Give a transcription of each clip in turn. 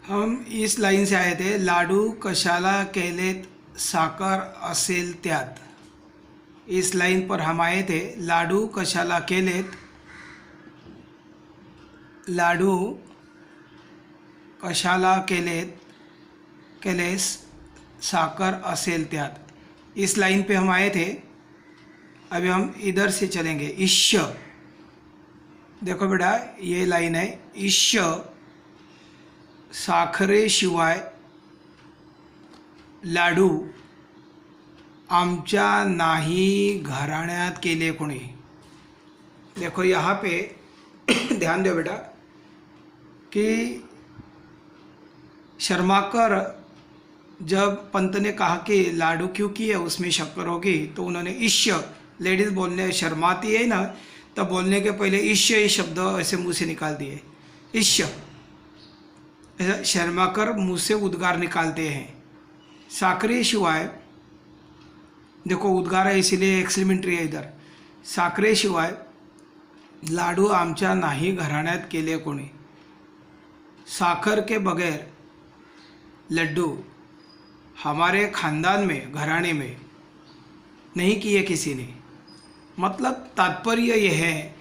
हम इस line से आए थे, लाडू कशाला केलेत साखर असेल त्यात। इस लाइन पर हम आए थे, लाडू कशाला केलेत, लाडू कशाला केलेस साखर असेल त्यात। इस लाइन पे हम आए थे। अभी हम इधर से चलेंगे। इश्य, देखो बेटा ये लाइन है, इश्य साखरेशिवाय लाडू आमच्या नाही घराण्यात केले कोणी। देखो यहाँ पे ध्यान दो बेटा कि शर्माकर जब पंत ने कहा कि लाडू क्यों किए उसमें शक्कर होगी, तो उन्होंने ईश्य, लेडीज बोलने शर्माती है ना, तब बोलने के पहले ईश्य ये शब्द ऐसे मुंह से निकाल दिए। ईश्य ऐसा शर्माकर मुंह से उद्गार निकालते हैं। साखरे शिवाय, देखो उद्गार है इसीलिए एक्सलिमेंट्री है इधर। साखरे शिवाय लाडू आमच्या नाही घराण्यात केले कोणी। साखर के बगैर लड्डू हमारे खानदान में, घराने में नहीं किए किसी ने। मतलब तात्पर्य यह है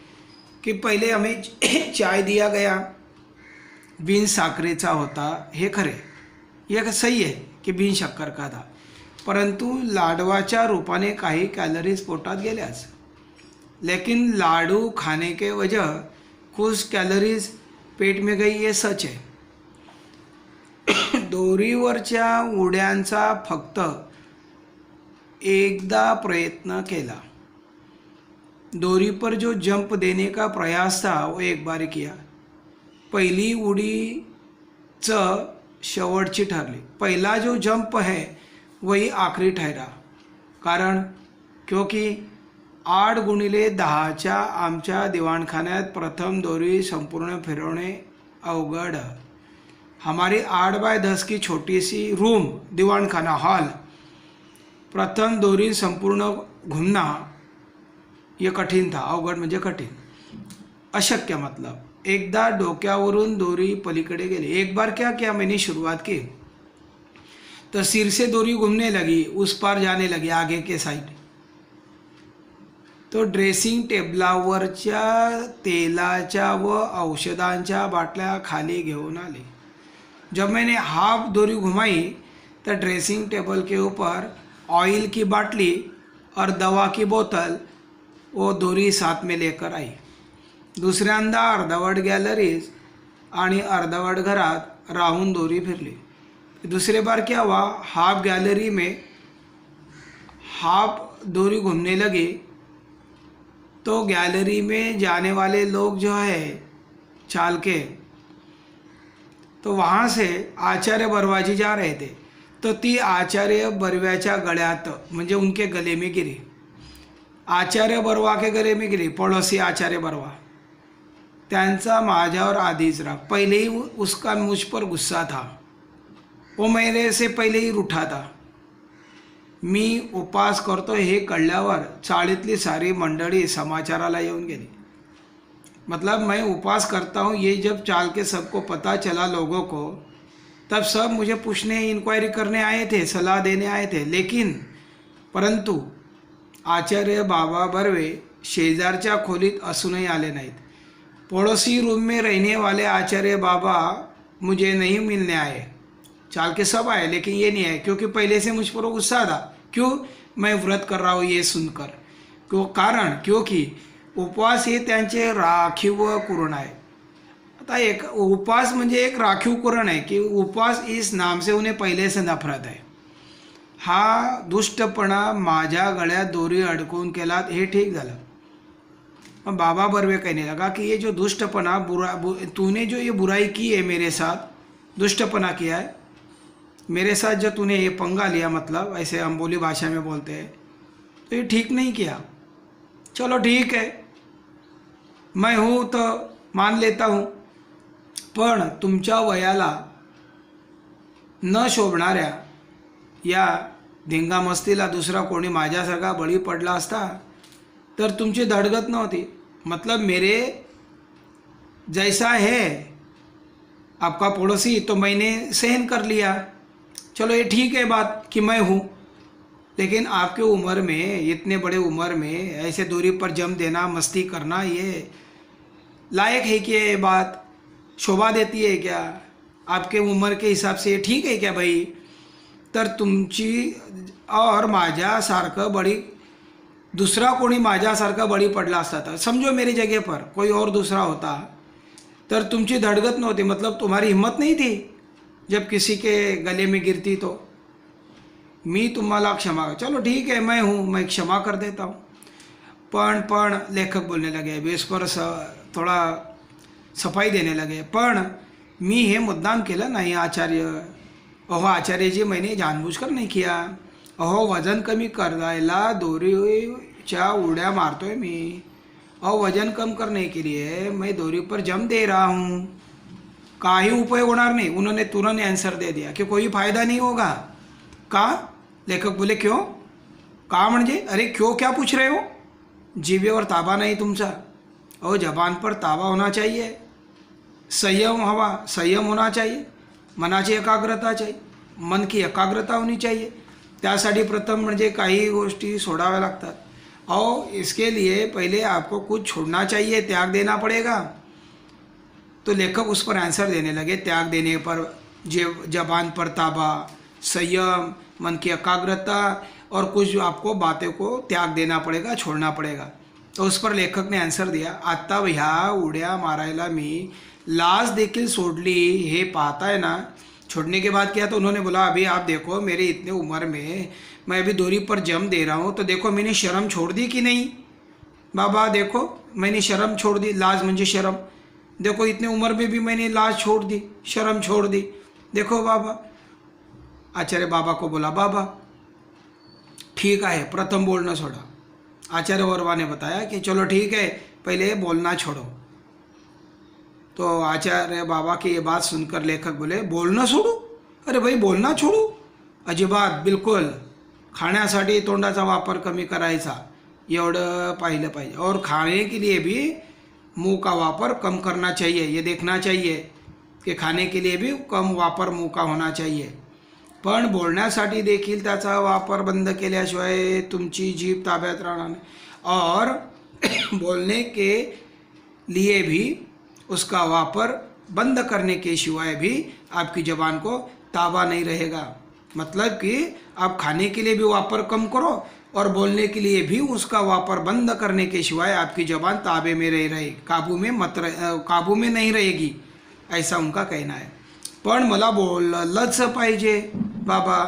कि पहले हमें चाय दिया गया बिन साखरेचा होता, हे खरे, यह सही है की बिन शक्कर का था, परंतु लाडवाच्या रूपाने काही कॅलरीज पोटात गेल्याच। लेकिन लाडू खाने के वजह कुछ कैलोरीज पेट में गई, ये सच है। दोरीवरच्या उड्यांचा फक्त एकदा प्रयत्न केला। दोरी पर जो जंप देने का प्रयास था वो एक बार किया। पहिली उडीच शेवटची ठरली। पहला जो जंप है वही आखरी ठहरा। कारण क्योंकि 8x10 आमच्या दिवाणखान्यात प्रथम दोरी संपूर्ण फिरवणे अवघड। हमारी 8x10 की छोटी सी रूम, दीवानखाना हॉल, प्रथम दोरी संपूर्ण घूमना ये कठीण था। अवघड म्हणजे कठीण, अशक्य। मतलब एकदा डोक्यावरून दोरी पलीकडे गेली। एक बार क्या किया मैंने, शुरुआत की तो सिर से दोरी घूमने लगी, उस पार जाने लगी आगे के साइड। तो ड्रेसिंग टेबलावरच्या तेलाच्या व औषधांच्या बाटल्या खाली घेऊन आली। जब मैंने हाफ दोरी घुमाई तो ड्रेसिंग टेबल के ऊपर ऑयल की बाटली और दवा की बोतल वो दोरी साथ में लेकर आई। दुसऱ्यांदा अर्धवट गॅलरीज आणि अर्धवट घरात राहून दोरी फिरली। दूसरे बार क्या हुआ, हाफ गैलरी में हाफ दोरी घूमने लगी तो गैलरी में जाने वाले लोग जो है चाल के, तो वहाँ से आचार्य बरवाजी जा रहे थे, तो ती आचार्य बरव्याच्या गळ्यात म्हणजे उनके गले में गिरी। आचार्य बरवा के गले में गिरी, पड़ोसी आचार्य बरवा। त्यांचा माझ्यावर आधीच राग, पहले ही उसका मुझ पर गुस्सा था, वो मेरे से पहले ही रूठा था। मी उपास करतो हे कळल्यावर चाळीतली सारी मंडळी समाचाराला येऊन गेली। मतलब मैं उपवास करता हूँ ये जब चाल के सबको पता चला लोगों को, तब सब मुझे पूछने, इंक्वायरी करने आए थे, सलाह देने आए थे। लेकिन परंतु आचार्य बाबा बर्वे शेजारच्या खोलीत असूनही आले नाहीत। पड़ोसी रूम में रहने वाले आचार्य बाबा मुझे नहीं मिलने आए। चाल के सब आए लेकिन ये नहीं आए, क्योंकि पहले से मुझ पर गुस्सा था। क्यों, मैं व्रत कर रहा हूँ ये सुनकर। क्यों, कारण क्योंकि उपवास हे त्यांचे राखीव कुरण आहे। आता एक उपवास म्हणजे एक राखीव कुरण आहे कि उपवास इस नाम से उन्हें पहले से नफरत है। हा दुष्टपणा माझ्या गळ्यात दोरी अडकून केला, हे ठीक झालं। बाबा बर्वे कहने लगा कि ये जो दुष्टपना तूने जो ये बुराई की है मेरे साथ, दुष्टपना किया है मेरे साथ, जो तूने ये पंगा लिया, मतलब ऐसे हम बोली भाषा में बोलते हैं, तो ये ठीक नहीं किया। चलो ठीक है, मैं हूँ तो मान लेता हूँ, पण तुमच्या वयाला न शोभणाऱ्या या धिंगामस्तीला दुसरा कोणी माझ्यासारखा बळी पडला असता तर तुमची धडगत नव्हती। मतलब मेरे जैसा है आपका पड़ोसी, तो मैंने सहन कर लिया। चलो ये ठीक है बात कि मैं हूँ, लेकिन आपके उम्र में, इतने बड़े उम्र में ऐसे दूरी पर जम देना, मस्ती करना, ये लायक है कि ये बात शोभा देती है क्या? आपके उम्र के हिसाब से ये ठीक है क्या भाई? तर तुमची और माझ्यासारखं बळी, दुसरा कोणी माझ्यासारखा बळी पडला असता तर, समझो मेरी जगह पर कोई और दूसरा होता, तर तुमची धड़गत नहोती, मतलब तुम्हारी हिम्मत नहीं थी जब किसी के गले में गिरती तो। मी तुम्हाला क्षमा, चलो ठीक है मैं हूँ, मैं क्षमा कर देता हूँ। पण लेखक बोलने लगे, बेस पर थोड़ा सफाई देने लगे, पण मी हे मुद्दाम केलं नाही आचार्य। अहो आचार्यजी, मैंने जानबूझकर नहीं किया। अहो वजन कमी करायला दोरीच्या उड्या मारतोय मी। अहो वजन कम करने के लिए मैं दोरी पर जम दे रहा हूँ, काही उपयोग होणार नहीं। उन्होंने तुरंत आंसर दे दिया कि कोई फायदा नहीं होगा। का? लेखक बोले क्यों? का म्हणजे? अरे क्यों क्या पूछ रहे हो? जीभेवर ताबा नहीं तुमचा। अहो जबान पर ताबा होना चाहिए, संयम हवा, संयम होना चाहिए, मनाची एकाग्रता चाहिए, मन की एकाग्रता होनी चाहिए। त्यासाठी प्रथम म्हणजे काही गोष्टी सोडाव्या लागतात। और इसके लिए पहले आपको कुछ छोड़ना चाहिए, त्याग देना पड़ेगा। तो लेखक उस पर आंसर देने लगे, त्याग देने पर जबान पर ताबा, संयम, मन की एकाग्रता और कुछ आपको बातें को त्याग देना पड़ेगा, छोड़ना पड़ेगा। तो उस पर लेखक ने आंसर दिया, आता ह्या उड्या मारायला मी लाज देखील सोडली, हे पाहताय ना। छोड़ने के बाद क्या? तो उन्होंने बोला, अभी आप देखो मेरे इतने उम्र में मैं अभी दूरी पर जम दे रहा हूँ, तो देखो मैंने शर्म छोड़ दी कि नहीं बाबा? देखो मैंने शर्म छोड़ दी, लाज म्हणजे शर्म। देखो इतने उम्र में भी मैंने लाज छोड़ दी, शर्म छोड़ दी, देखो बाबा। आचार्य बाबा को बोला, बाबा ठीक है, प्रथम बोलना छोड़ा। आचार्य वर्मा ने बताया कि चलो ठीक है, पहले बोलना छोड़ो। तो आचार्य बाबा की ये बात सुनकर लेखक बोले, बोलना छोड़ू? अरे भाई बोलना छोड़ू? अजिबात, बिलकुल। खाण्यासाठी तोंडाचा वापर कमी करायचा, एवढं पाहिलं पाहिजे। और खाने के लिए भी मुंह का वापर कम करना चाहिए, ये देखना चाहिए कि खाने के लिए भी कम वापर मुंह का होना चाहिए। पण बोलण्यासाठी देखील त्याचा वापर बंद केल्याशिवाय तुमची जीभ ताब्यात राहणार नाही। और बोलने के लिए भी उसका वापर बंद करने के सिवाय भी आपकी ज़बान को ताबा नहीं रहेगा। मतलब कि आप खाने के लिए भी वापर कम करो और बोलने के लिए भी उसका वापर बंद करने के सिवाय आपकी ज़बान ताबे में रहे, काबू में नहीं रहेगी, ऐसा उनका कहना है। पण मला बोललंच पाहिजे बाबा।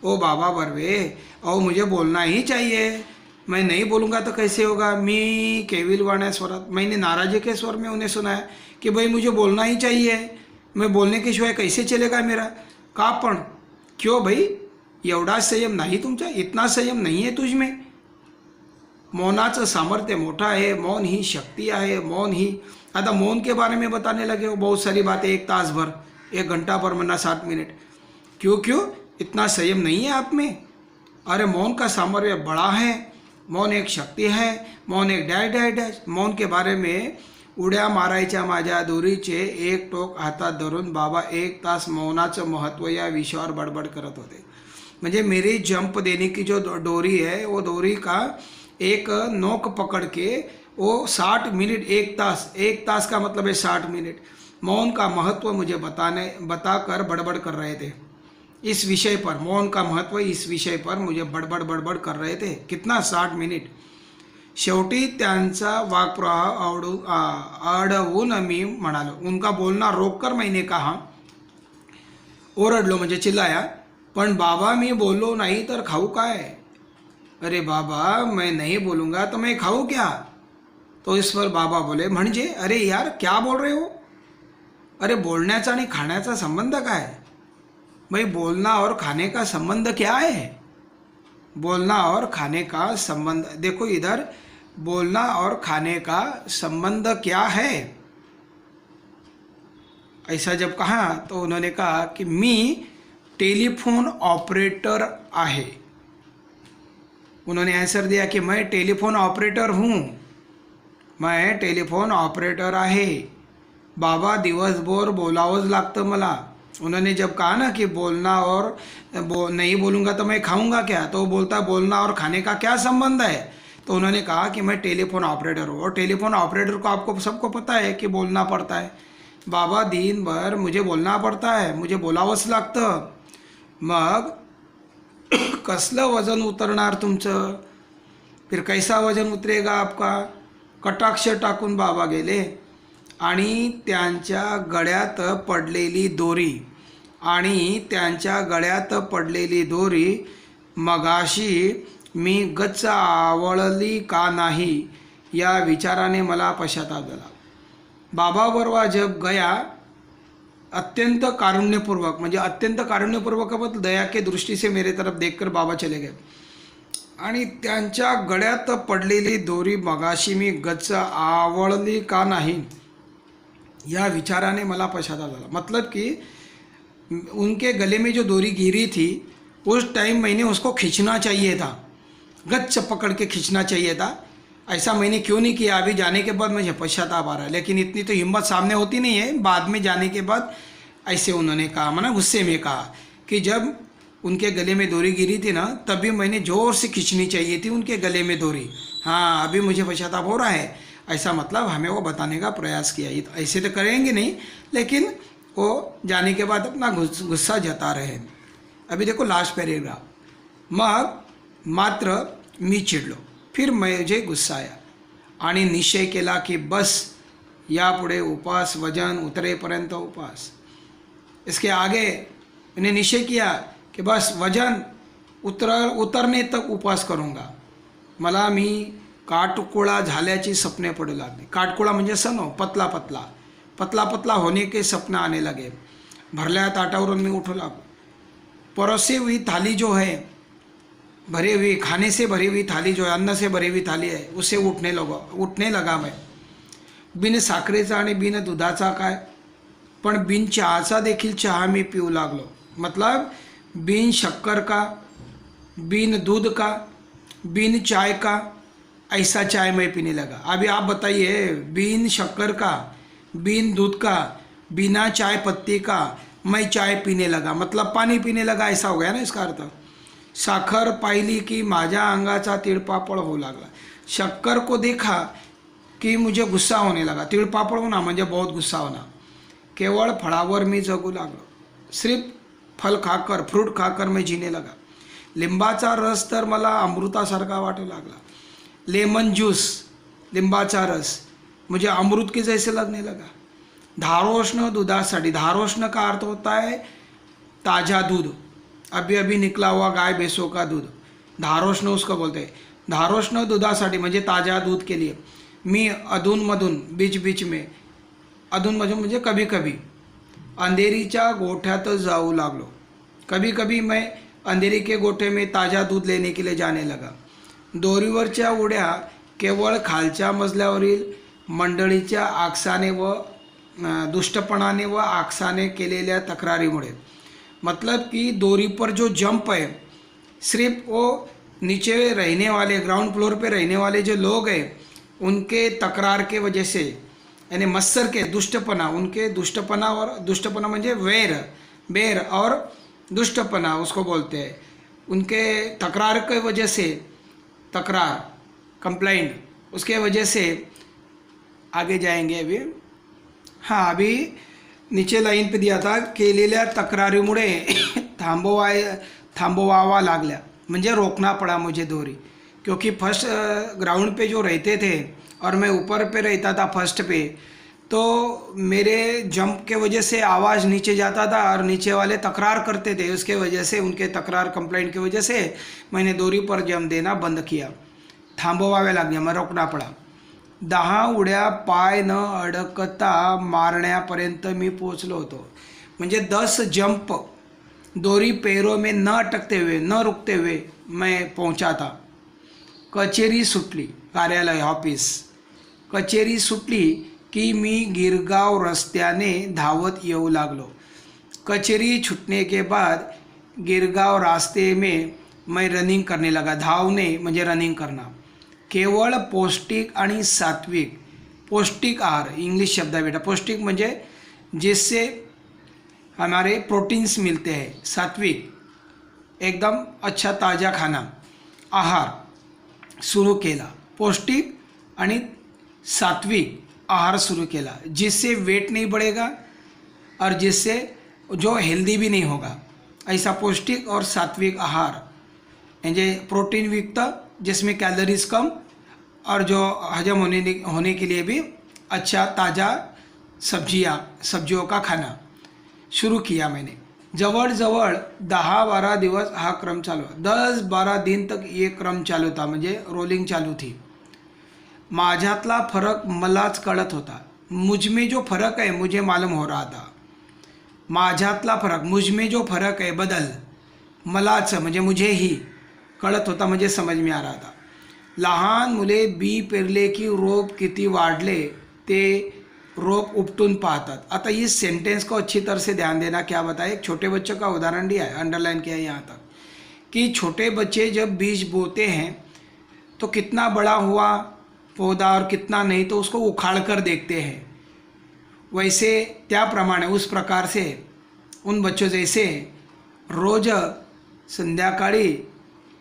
ओ बाबा बर्वे, और मुझे बोलना ही चाहिए, मैं नहीं बोलूँगा तो कैसे होगा? मी केविलवाण्या स्वरात, मैंने नाराज़ी के स्वर में उन्हें सुनाया कि भाई मुझे बोलना ही चाहिए, मैं बोलने के शिवाय कैसे चलेगा मेरा? का पण? क्यों भाई, एवढा संयम नाही तुमचा? इतना संयम नहीं है तुझ में? मौनाचं सामर्थ्य मोठा है, मौन ही शक्ति है, मौन ही। आता मौन के बारे में बताने लगे हो बहुत सारी बातें, 1 तास भर, 1 घंटा भर, वरना 7 मिनट। क्यों इतना संयम नहीं है आप में? अरे मौन का सामर्थ्य बड़ा है, मौन एक शक्ति है, मौन एक डॅश। मौन के बारे में, उड्या मारायच्या माझ्या दोरीचे एक टोक हातात धरून बाबा 1 तास मौनाचं महत्त्व या विषयावर बडबड करत होते। म्हणजे मेरी जंप देने की जो डोरी है, वो डोरी का एक नोक पकड़ के वो 60 मिनट, 1 तास का मतलब है 60 मिनट, मौन का महत्व मुझे बताकर बड़बड़ कर रहे थे। इस विषय पर, मौन का महत्व इस विषय पर मुझे बड़बड़ कर रहे थे। कितना? 60 मिनट। शेवटी त्यांचा वाक्प्रवाह अडवून मी म्हणालो, उनका बोलना रोककर मैंने कहा, ओरडलो म्हणजे चिल्लाया, पण बाबा मी बोललो नहीं तर खाऊ काय? अरे बाबा मैं नहीं बोलूँगा तो मैं खाऊँ क्या? तो इस पर बाबा बोले, म्हणजे? अरे यार क्या बोल रहे हो? अरे बोलण्याचा आणि खाण्याचा संबंध काय? भाई बोलना और खाने का संबंध क्या है? बोलना और खाने का संबंध, देखो इधर, बोलना और खाने का संबंध क्या है? ऐसा जब कहा तो उन्होंने कहा कि मी टेलीफोन ऑपरेटर आहे। उन्होंने आंसर दिया कि मैं टेलीफोन ऑपरेटर हूँ, मैं टेलीफोन ऑपरेटर आहे। बाबा दिवसभर बोलावंच लागतं मला। उन्होंने जब कहा ना कि बोलना और नहीं बोलूँगा तो मैं खाऊंगा क्या, तो बोलता बोलना और खाने का क्या संबंध है। तो उन्होंने कहा कि मैं टेलीफोन ऑपरेटर हूँ, और टेलीफोन ऑपरेटर को आपको सबको पता है कि बोलना पड़ता है। बाबा दिन भर मुझे बोलना पडता है, मुझे बोलावंच लागतं। मग कसलं वजन उतरणार तुमचं, फिर कैसा वजन उतरेगा आपका। कटाक्ष टाकून बाबा गेले आणि त्यांच्या गळ्यात पडलेली दोरी, आणि त्यांच्या गळ्यात पडलेली दोरी मगाशी मी गच्च आवळली का नाही या विचाराने मला पश्चाताप झाला। बाबा बरवा जब गया, अत्यंत कारुण्यपूर्वक, म्हणजे अत्यंत कारुण्यपूर्वक मतलब दया के दृष्टि से मेरे तरफ देखकर बाबा चले गए, आणि त्यांच्या गळ्यात पडलेली दोरी मगाशी मी गच्च आवळली का नाही या विचाराने मला पश्चाताप झाला। मतलब कि उनके गले में जो डोरी गिरी थी उस टाइम मैंने उसको खींचना चाहिए था, गच्च पकड़ के खींचना चाहिए था। ऐसा मैंने क्यों नहीं किया, अभी जाने के बाद मुझे पश्चाताप आ रहा है। लेकिन इतनी तो हिम्मत सामने होती नहीं है। बाद में जाने के बाद ऐसे उन्होंने कहा, माना गुस्से में कहा कि जब उनके गले में डोरी गिरी थी ना, तभी मैंने ज़ोर से खींचनी चाहिए थी उनके गले में डोरी। हाँ, अभी मुझे पश्चाताप हो रहा है, ऐसा मतलब हमें वो बताने का प्रयास किया। ये तो ऐसे तो करेंगे नहीं, लेकिन वो जाने के बाद अपना गुस्सा जता रहे। अभी देखो लास्ट पैराग्राफ। मग मात्र मी चिडलो, फिर मुझे गुस्सा आया आणि निश्चय केला की बस यापुढे उपास वजन उतरेपर्यंत उपास। इसके आगे मैंने निश्चय किया कि बस वजन उतरने तक उपवास करूँगा। मला मी काटकोळा झाल्याची सपने पडू लागली। काटकोळा म्हणजे सनो पतला पतला पतला पतला होने के सपना आने लगे। भरल्या ताटावरून मी उठू लागो। परोसी हुई थाली जो है, भरी हुई खाने से भरी हुई थाली जो है, अन्न से भरी हुई थाली है, उससे उठने लगा मैं। बिन साखरेचा आणि बिन दुधाचा काय, पण बिन चहाचा देखील चहा मी पिऊ लागलो। मतलब बिन शक्कर का, बिन दूध का, बिन चाय का, ऐसा चाय मैं पीने लगा। अभी आप बताइए, बिन शक्कर का, बिन दूध का, बिना चाय पत्ती का मैं चाय पीने लगा, मतलब पानी पीने लगा, ऐसा हो गया ना इसका अर्थ। साखर पाहिली की माझ्या अंगाचा तिळपापड होऊ लागला। शक्कर को देखा कि मुझे गुस्सा होने लगा। तिळपापड होना म्हणजे बहुत गुस्सा होना। केवळ फळावर मी जगू लागलो, सिर्फ फल खाकर, फ्रूट खाकर मैं जीने लगा। लिंबाचा रस तर मला अमृतासारखा वाटू लागला। लेमन जूस, लिंबाचा रस मुझे अमृत के जैसे लगने लगा। धारोष्ण दुधासाठी, धारोष्ण का अर्थ होता है ताज़ा दूध, अभी अभी निकला हुआ गाय भैंसों का दूध, धारोष्ण उसको बोलते हैं। धारोष्ण दुधासाठी म्हणजे ताज़ा दूध के लिए मी अधूनमधून बीच बीच में, अधूनमधून म्हणजे कभी कभी अंधेरीच्या गोठ्यात जाऊ लागलो। कभी कभी मैं अंधेरी के गोठे में ताज़ा दूध लेने के लिए जाने लगा। दोरीवरच्या उड्या केवळ खालच्या मजल्यावरील मंडळीच्या आकसाने व दुष्टपणाने व आकसाने केलेल्या तक्रारीमुळे, मतलब कि दोरी पर जो जंप है, सिर्फ वो नीचे रहने वाले, ग्राउंड फ्लोर पे रहने वाले जो लोग हैं उनके तकरार के वजह से, यानी मत्सर के दुष्टपना, उनके दुष्टपना, और दुष्टपना म्हणजे बैर और दुष्टपना उसको बोलते हैं। उनके तकरार के वजह से, तकरार कंप्लेंट, उसके वजह से आगे जाएंगे अभी। हाँ, अभी नीचे लाइन पे दिया था, केलेल्या तक्रारीमुळे थांबवावा लागल्या, म्हणजे रोकना पड़ा मुझे दोरी। क्योंकि फर्स्ट ग्राउंड पे जो रहते थे और मैं ऊपर पे रहता था फर्स्ट पे, तो मेरे जंप के वजह से आवाज़ नीचे जाता था और नीचे वाले तकरार करते थे। उसके वजह से, उनके तकरार कंप्लेंट की वजह से मैंने दोरी पर जंप देना बंद किया। थांबवावे लागले, मग रोकना पड़ा। 10 उड्या पाय न अडकता मारण्यापर्यंत मी पोचलो होतो। म्हणजे 10 जंप दोरी पैरों में न अटकते हुए, न रुकते हुए मैं पहुंचा था। कचेरी सुटली, कार्यालय ऑफिस, कचेरी सुटली की मी गिरगाव रस्त्याने धावत येऊ लागलो। कचेरी छूटने के बाद गिरगाव रास्ते में मैं रनिंग करने लगा। धावने म्हणजे रनिंग करना। केवळ पौष्टिक आणि सात्विक, पौष्टिक आहार, इंग्लिश शब्द है बेटा। पौष्टिक म्हणजे जिससे हमारे प्रोटीन्स मिलते हैं। सात्विक, एकदम अच्छा ताज़ा खाना, आहार सुरू केला। पौष्टिक आणि सात्विक आहार सुरू केला, जिससे वेट नहीं बढ़ेगा और जिससे जो हेल्दी भी नहीं होगा। ऐसा पौष्टिक और सात्विक आहार म्हणजे प्रोटीन युक्त, जिसमें कैलोरीज कम और जो हजम होने के लिए भी अच्छा ताज़ा सब्जियों का खाना शुरू किया मैंने। जवळ 10-12 दिवस हा क्रम चालू, 10-12 दिन तक ये क्रम चालू था, म्हणजे रोलिंग चालू थी। माझ्यातला फरक मलाच कळत होता। मुझ में जो फर्क है मुझे मालूम हो रहा था। माझ्यातला फरक, मुझ में जो फरक है, बदल, मलाच म्हणजे मुझे ही कळत होता, म्हणजे समझ में आ रहा था। लहान मुले बी पेरले की रोप किती वाढले ते रोप उपटून पाहतात। आता इस सेंटेंस को अच्छी तरह से ध्यान देना। क्या बताया, एक छोटे बच्चों का उदाहरण दिया है, अंडरलाइन किया है यहाँ तक, कि छोटे बच्चे जब बीज बोते हैं तो कितना बड़ा हुआ पौधा और कितना नहीं, तो उसको उखाड़ कर देखते हैं। वैसे त्याप्रमाणे, उस प्रकार से उन बच्चों जैसे रोज संध्याकाळी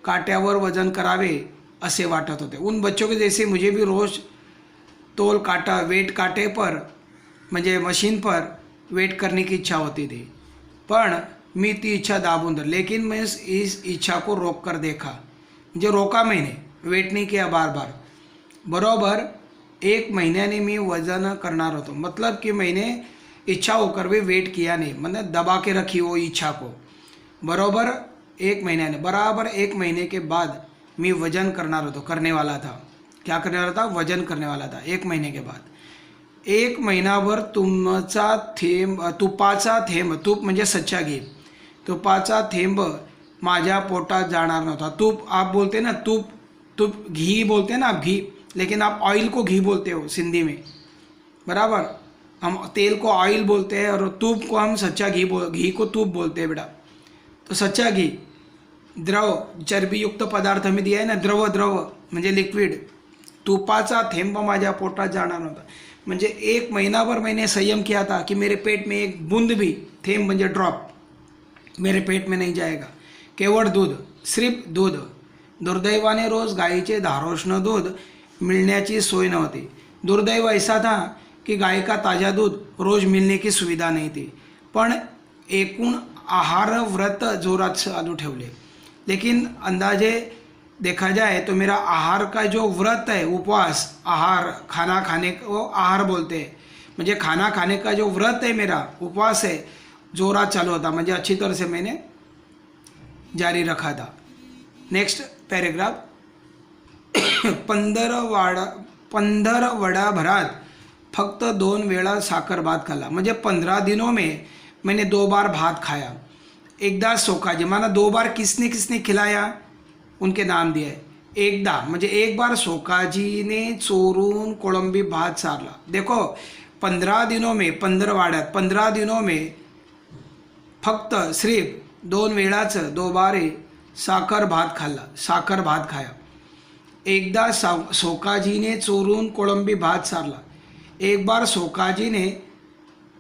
काट्यावर वजन करावे असे वाटत होते। उन बच्चों के जैसे मुझे भी रोज तोल काटा, वेट काटे पर, म्हणजे मशीन पर वेट करने की इच्छा होती थी, पण मी ती इच्छा दाबून धर। लेकिन मैं इस इच्छा को रोक कर देखा, म्हणजे रोका मैंने, वेट नहीं किया बार बार। बरोबर 1 महीने मी वजन करणार होतो, मतलब कि मैंने इच्छा होकर भी वेट किया नहीं, मतलब दबा के रखी वो इच्छा को। बराबर 1 महीने के बाद मी वजन करणार होतो, करने वाला था। क्या करने वाला था, वजन करने वाला था 1 महीने के बाद। 1 महिनाभर तुपाचा थेंब, तूप म्हणजे सच्चा घी, तुपाचा थेंब माझ्या पोटात जाणार नव्हता। तूप आप बोलते ना, तूप घी बोलते हैं ना आप, घी, लेकिन आप ऑयल को घी बोलते हो सिंधी में, बराबर। हम तेल को ऑयल बोलते हैं और तूप को हम सच्चा घी को तूप बोलते हैं बेटा। तो सच्चा घी, द्रव चरबी युक्त पदार्थ हमें दिया है ना, द्रव म्हणजे लिक्विड। तुपाचा थेंब माझ्या पोटात जाणार नव्हता, म्हणजे 1 महीनाभर मैंने संयम किया था कि मेरे पेट में एक बूंद भी, थेंब म्हणजे ड्रॉप, मेरे पेट में नहीं जाएगा। केवळ दूध, सिर्फ दूध। दुर्दैवाने रोज गायीचे धारोष्ण दूध मिळण्याची सोय नव्हती। दुर्दैव ऐसा था कि गाय का ताज़ा दूध रोज मिलने की सुविधा नहीं थी। पण एकूण आहार व्रत जोरात चालू ठेवले। लेकिन अंदाजे देखा जाए तो मेरा आहार का जो व्रत है, उपवास, आहार, खाना खाने को आहार बोलते हैं, मुझे खाना खाने का जो व्रत है, मेरा उपवास है, जोरात चालू होता, मुझे अच्छी तरह से मैंने जारी रखा था। Next paragraph. 15 वडाभरात फक्त 2 वेळा साखर भात खाल्ला, म्हणजे 15 दिनों में मैंने 2 बार भात खाया। एकदा सोकाजी, माना 2 बार किसने किसने खिलाया, उनके नाम दिए। एकदा म्हणजे 1 बार सोकाजीने चोरून कोळंबी भात सारला। देखो 15 दिनों में, 15 वाड्यात 15 दिनों में फक्त सिर्फ 2 वेळाचं, 2 बारे साखर भात खाल्ला, साखर भात खाया। एकदा सोकाजीने चोरून कोळंबी भात सारला। एक बार सोकाजी ने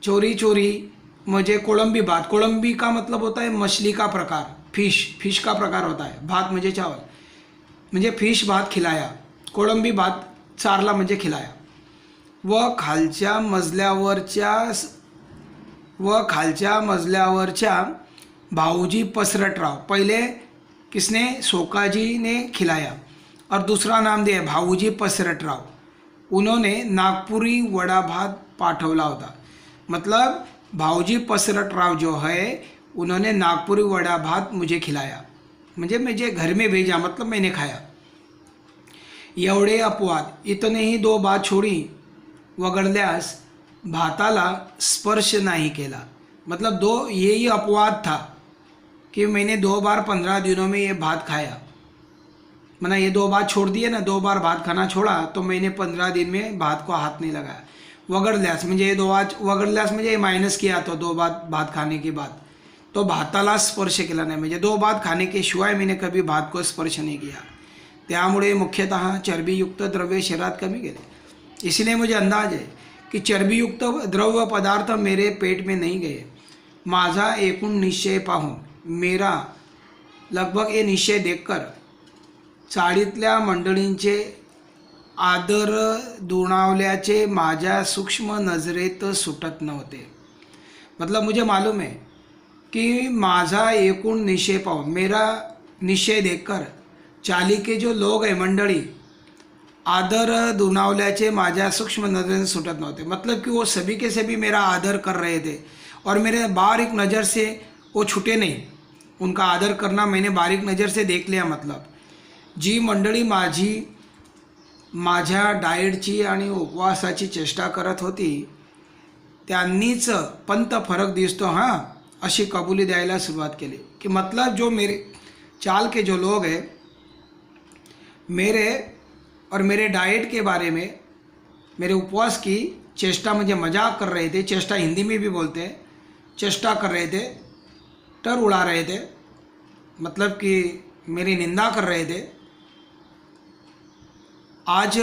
चोरी मुझे कोळंबी भात, कोळंबी का मतलब होता है मछली का प्रकार, फिश का प्रकार होता है। भात मुझे चावल, मुझे फिश भात खिलाया, कोळंबी भात चारला म्हणजे खिलाया। व खालच्या मजल्यावरच्या भाऊजी पसरटराव, पहले किसने, सोकाजी ने खिलाया और दूसरा नाम दिया भाऊजी पसरटराव, उन्होंने नागपुरी वड़ा भात पाठवला होता। मतलब भाऊजी पसरटराव जो है, उन्होंने नागपुरी वड़ा भात मुझे खिलाया, मुझे घर में भेजा, मतलब मैंने खाया। एवढे अपवाद, इतनेही 2 बात छोडी वगळल्यास भाताला स्पर्श नहीं केला। मतलब यही अपवाद था कि मैंने 2 बार 15 दिनों में ये भात खाया, मैंने ये 2 बात छोड़ दिए ना, 2 बार भात खाना छोड़ा तो मैंने 15 दिन में भात को हाथ नहीं लगाया। वगळल्यास म्हणजे ये 2 बात, वगळल्यास म्हणजे माइनस किया तो 2 बात भात खाने के बाद, तो भाताला स्पर्श केला नाही, म्हणजे 2 बात खाने के शिवाय मैंने कभी भात को स्पर्श नहीं किया। त्यामुळे मुख्यतः चरबीयुक्त द्रव्य शरीरात कमी गेले। इसलिए मुझे अंदाज है की चरबीयुक्त द्रव्य पदार्थ मेरे पेट में नाही गए. माझा एकूण निश्चय पाहून मेरा लगभग हे निश्चय देखकर चाळीतल्या मंडळींचे आदर दुणावल्याचे माझ्या सूक्ष्म नजरेत सुटत नव्हते. मतलब मुझे मालूम है कि माझा एकूण निश्चय पाहून मेरा निश्चय देखकर चाली के जो लोग हैं मंडली आदर दुनावल्याचे माझ्या सूक्ष्म नज़र से सुटत नहोते. मतलब कि वो सभी के सभी मेरा आदर कर रहे थे और मेरे बारीक नज़र से वो छूटे नहीं. उनका आदर करना मैंने बारीक नज़र से देख लिया. मतलब जी मंडळी माझ्या डाएटची आणि उपवासाची चेष्टा करत होती त्यांनीच पंत फरक दिसतो हां अशी कबुली द्यायला सुरुवात केली. कि मतलब जो मेरे चाल के जो लोग हैं मेरे और मेरे डाइट के बारे में मेरे उपवास की चेष्टा मुझे मजाक कर रहे थे. चेष्टा हिंदी में भी बोलते हैं. चेष्टा कर रहे थे, टर उड़ा रहे थे, मतलब कि मेरी निंदा कर रहे थे. आज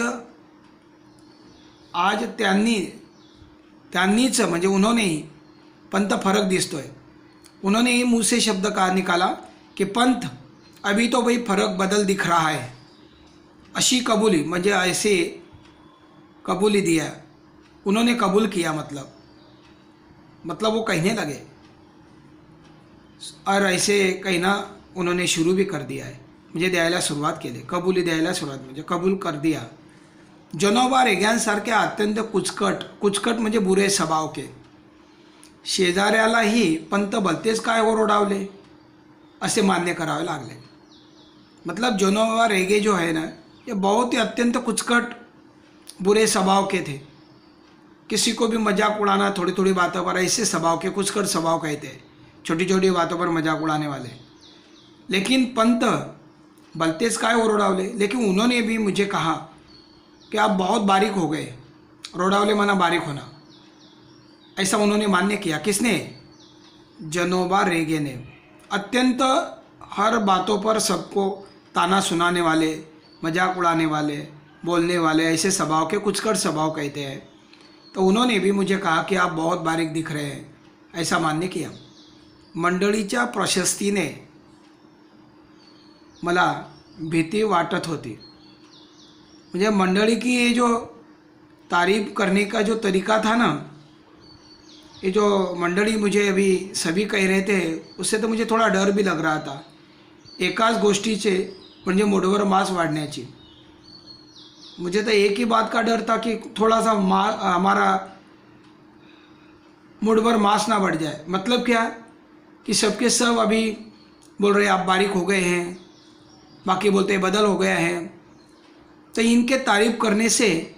त्यांनीच म्हणजे उन्होंने पंत फरक दिसतोय. उन्होंने ही मुँह से शब्द का निकाला कि पंत अभी तो भाई फर्क बदल दिख रहा है. अशी कबूली म्हणजे ऐसे कबूली दिया. उन्होंने कबूल किया. मतलब वो कहने लगे और ऐसे कहना उन्होंने शुरू भी कर दिया है. मुझे द्यायला सुरुवात केली. कबूली द्यायला सुरुवात म्हणजे कबूल कर दिया. जनोबा रेग्यांसारख्या अत्यंत कुचकट म्हणजे बुरे स्वभाव के शेजाऱ्यालाही पंत भलतेच काय ओरडावले असे मान्य करावे लागले. मतलब जनोबा रेगे जो है ना ये बहुत ही अत्यंत कुचकट बुरे स्वभाव के थे. किसी को भी मजाक उड़ाना, थोड़ी थोड़ी बातों पर, ऐसे स्वभाव के कुचकट स्वभाव कहते हैं. छोटी छोटी बातों पर मजाक उड़ाने वाले. लेकिन पंत भलतेच काय ओरडावले. लेकिन उन्होंने भी मुझे कहा कि आप बहुत बारीक हो गए. रोडावले माना बारीक होना, ऐसा उन्होंने मान्य किया. किसने? जनोबा रेगे ने. अत्यंत हर बातों पर सबको ताना सुनाने वाले, मजाक उड़ाने वाले, बोलने वाले, ऐसे स्वभाव के कुचकट स्वभाव कहते हैं. तो उन्होंने भी मुझे कहा कि आप बहुत बारीक दिख रहे हैं, ऐसा मान्य किया. मंडळीच्या प्रशस्तीने मला भीती वाटत होती. मुझे मंडली की ये जो तारीफ करने का जो तरीका था ना, ये जो मंडली मुझे अभी सभी कह रहे थे उससे तो मुझे थोड़ा डर भी लग रहा था. एकाच गोष्टीचे म्हणजे मुठभर मांस वाढण्याची. मुझे तो एक ही बात का डर था कि थोड़ा सा हमारा मुठभर मांस ना बढ़ जाए. मतलब क्या कि सबके सब अभी बोल रहे आप बारीक हो गए हैं, बाकी बोलते बदल हो गया है. तो इनके तारीफ करने से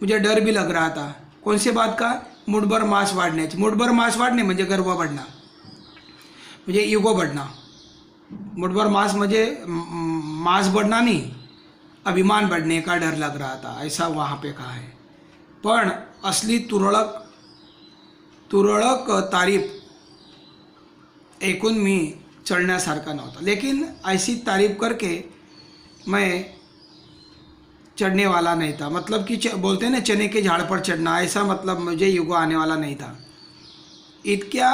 मुझे डर भी लग रहा था. कौन से बात का? मुठभर मांस वाढण्याची. मुठभर मांस वाढणे म्हणजे गर्व बढ़ना, म्हणजे इगो बढ़ना. मुठभर मांस म्हणजे मांस बढ़ना नहीं, अभिमान बढ़ने का डर लग रहा था, ऐसा वहाँ पे कहा है. पण असली तुरळक तारीफ ऐकून मी चढ़ण्यासारखा नव्हता. लेकिन ऐसी तारीफ करके मैं चढ़ने वाला नहीं था. मतलब कि बोलते हैं ना चने के झाड़ पर चढ़ना, ऐसा मतलब मुझे युगो आने वाला नहीं था. इतक्या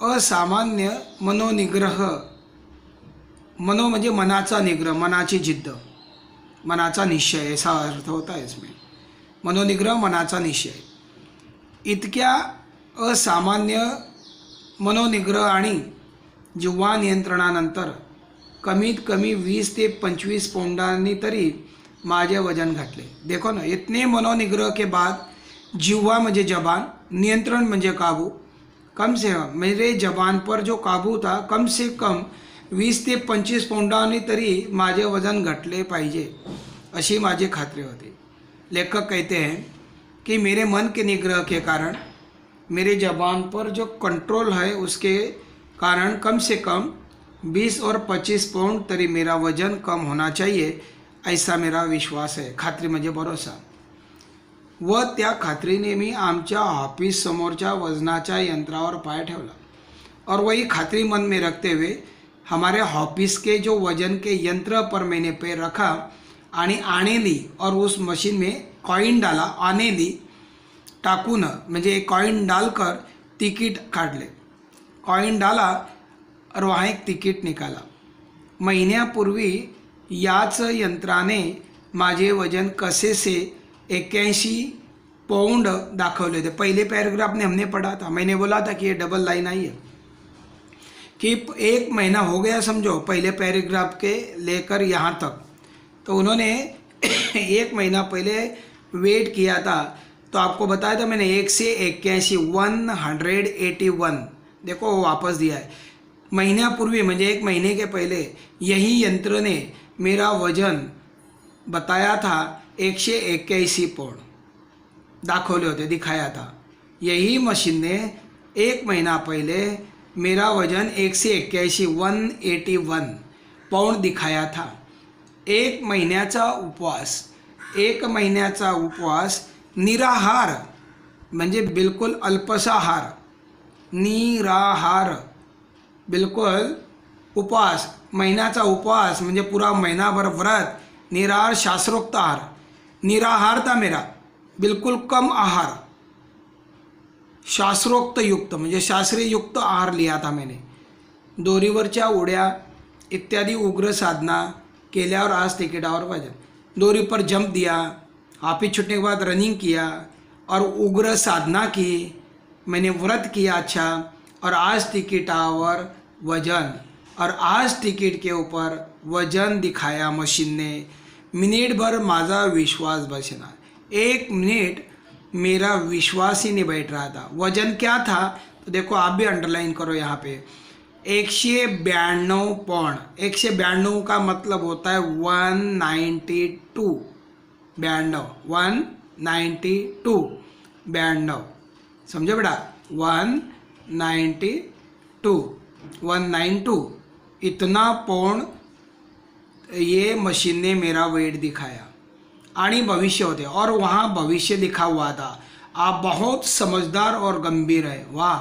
असामान्य मनोनिग्रह, मनो म्हणजे मनाचा निग्रह, मनाची जिद्द, मनाचा निश्चय, ऐसा अर्थ होता है इसमें. मनोनिग्रह मनाचा निश्चय. इतक्या असामान्य मनोनिग्रह आणि जिव्हा नियंत्रणानंतर कमीत कमी 20 ते 25 पौंडांनी तरी माझे वजन घटले. देखो ना, इतने मनोनिग्रह के बाद जिव्हा म्हणजे जबान, नियंत्रण म्हणजे काबू, कम से कम मेरे जबान पर जो काबू था कम से कम 20 ते 25 पौंडांनी तरी माझे वजन घटले पाहिजे अशी माझी खात्री होती. लेखक कहते हैं कि मेरे मन के निग्रह के कारण, मेरे जबान पर जो कंट्रोल है उसके कारण कम से कम 20 और 25 पाउंड तरी मेरा वजन कम होना चाहिए, ऐसा मेरा विश्वास है. खात्री म्हणजे भरोसा. व त्या खात्रीने मी आमच्या ऑफिस समोरच्या वजनाच्या यंत्रावर पाय ठेवला और वही खात्री मन में रखते हुए हमारे ऑफिस के जो वजन के यंत्र पर मैंने पैर रखा आणि आने ली और उस मशीन में कॉइन डाला, आने दी, टाकून म्हणजे एक कॉइन डालकर तिकीट काढले, कॉइन डाला और वहाँ एक तिकीट निकाला. महिन्यापूर्वी याच यंत्राने माझे वजन कसेसे 81 पाउंड दाखवले थे. पहले पैराग्राफ में हमने पढ़ा था, मैंने बोला था कि ये डबल लाइन आई है कि 1 महीना हो गया समझो पहले पैराग्राफ के लेकर यहाँ तक. तो उन्होंने 1 महीना पहले वेट किया था, तो आपको बताया था मैंने 1 से 81 181 देखो वापस दिया है. महिन्यापूर्वी म्हणजे 1 महीने के पहले यही यंत्र ने मेरा वजन बताया था 181 पाउंड दाखवले होते, दिखाया था. यही मशीन ने 1 महीना पहले मेरा वजन 1 से 81 181 पाउंड दिखाया था. 1 महिन्याचा उपवास, 1 महिन्याचा उपवास, निराहार म्हणजे बिल्कुल अल्पसाहार, निराहार बिल्कुल उपवास, महिन्याचा उपवास म्हणजे पुरा महिनाभर व्रत, निराहार शास्त्रोक्त आहार. निराहार था मेरा, बिल्कुल कम आहार, शास्त्रोक्त युक्त म्हणजे शास्त्रीय युक्त आहार लिया था मैंने. दोरीवरच्या उड्या इत्यादि उग्र साधना केल्यावर आज तिकीटावर वजन. दोरी पर जंप दिया, ऑफिस छूटने के बाद रनिंग किया और उग्र साधना की, मैंने व्रत किया अच्छा, और आज टिकटावर वजन, और आज टिकट के ऊपर वजन दिखाया मशीन ने. मिनट भर माझा विश्वास बचना, 1 मिनट मेरा विश्वास ही नहीं बैठ रहा था. वजन क्या था तो देखो, आप भी अंडरलाइन करो यहाँ पे, 192 पाउंड. 192 का मतलब होता है 192, 192 92, समझो बेटा, 192 इतना पाउंड ये मशीन ने मेरा वेट दिखाया. आणि भविष्य होते, और वहाँ भविष्य लिखा हुआ था. आप बहुत समझदार और गंभीर है. वाह,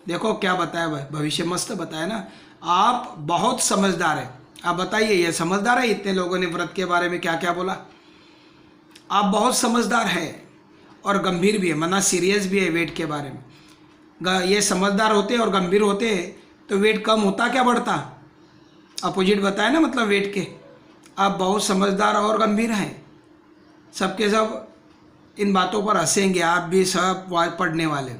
देखो क्या बताया भाई, भविष्य मस्त बताया ना. आप बहुत समझदार है. आप बताइए, ये समझदार है? इतने लोगों ने व्रत के बारे में क्या क्या बोला. आप बहुत समझदार है और गंभीर भी है, मना सीरियस भी है वेट के बारे में. ये समझदार होते और गंभीर होते तो वेट कम होता क्या बढ़ता? अपोजिट बताया ना, मतलब वेट के. आप बहुत समझदार और गंभीर हैं. सबके सब इन बातों पर हंसेंगे, आप भी सब पढ़ने वाले.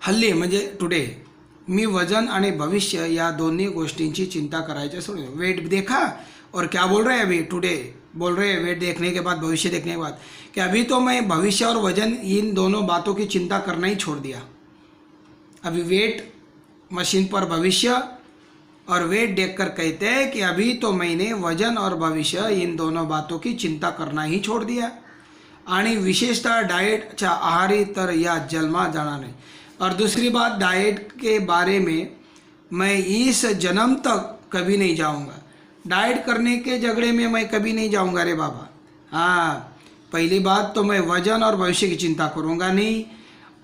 हल्ली म्हणजे टुडे मी वजन आणि भविष्य या दोन्ही गोष्टींची चिंता करायचे सोडून. वेट देखा और क्या बोल रहे हैं अभी, टुडे बोल रहे हैं वेट देखने के बाद, भविष्य देखने के बाद, कि अभी तो मैं भविष्य और वजन इन दोनों बातों की चिंता करना ही छोड़ दिया. अभी वेट मशीन पर भविष्य और वेट देखकर कहते हैं कि अभी तो मैंने वजन और भविष्य इन दोनों बातों की चिंता करना ही छोड़ दिया. आणि विशेषतः डाइटच्या आहारी तर या जन्मा जाना नहीं. और दूसरी बात, डाइट के बारे में मैं इस जन्म तक कभी नहीं जाऊंगा. डाइट करने के झगड़े में मैं कभी नहीं जाऊंगा रे बाबा. हाँ, पहली बात तो मैं वजन और भविष्य की चिंता करूंगा नहीं,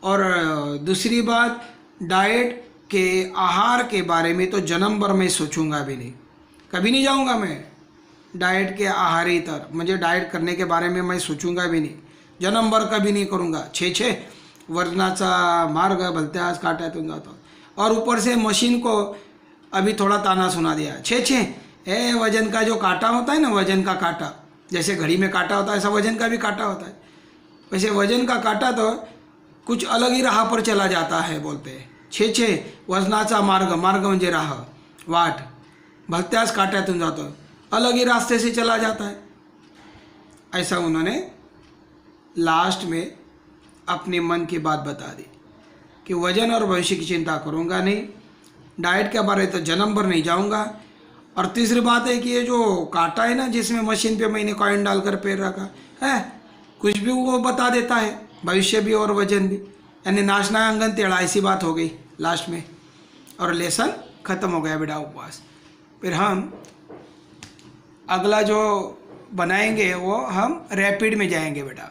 और दूसरी बात, डाइट के आहार के बारे में तो जन्म भर मैं सोचूंगा भी नहीं, कभी नहीं जाऊंगा मैं डाइट के आहारी तर, मुझे डाइट करने के बारे में मैं सोचूंगा भी नहीं, जन्म भर कभी नहीं करूंगा. छे वजनाचा मार्ग भलत्यास काट्यातून जातो. और ऊपर से मशीन को अभी थोड़ा ताना सुना दिया. छे वजन का जो कांटा होता है ना, वजन का कांटा, जैसे घड़ी में कांटा होता है ऐसा वजन का भी कांटा होता है. वैसे वजन का कांटा तो कुछ अलग ही राह पर चला जाता है बोलते हैं. छे वजनाचा मार्ग, मार्ग म्हणजे राह, वाट, भलत्यास काट्यातून जातो, अलग ही रास्ते से चला जाता है. ऐसा उन्होंने लास्ट में अपने मन की बात बता दी कि वजन और भविष्य की चिंता करूँगा नहीं, डाइट के बारे तो जन्म भर नहीं जाऊँगा. और तीसरी बात है कि ये जो कांटा है ना, जिसमें मशीन पे मैंने कॉइन डालकर पैर रखा है, कुछ भी वो बता देता है, भविष्य भी और वजन भी, यानी नाचना आंगन टेढ़ा, ऐसी बात हो गई लास्ट में. और लेसन ख़त्म हो गया बेटा, उपवास. फिर हम अगला जो बनाएंगे वो हम रैपिड में जाएंगे बेटा.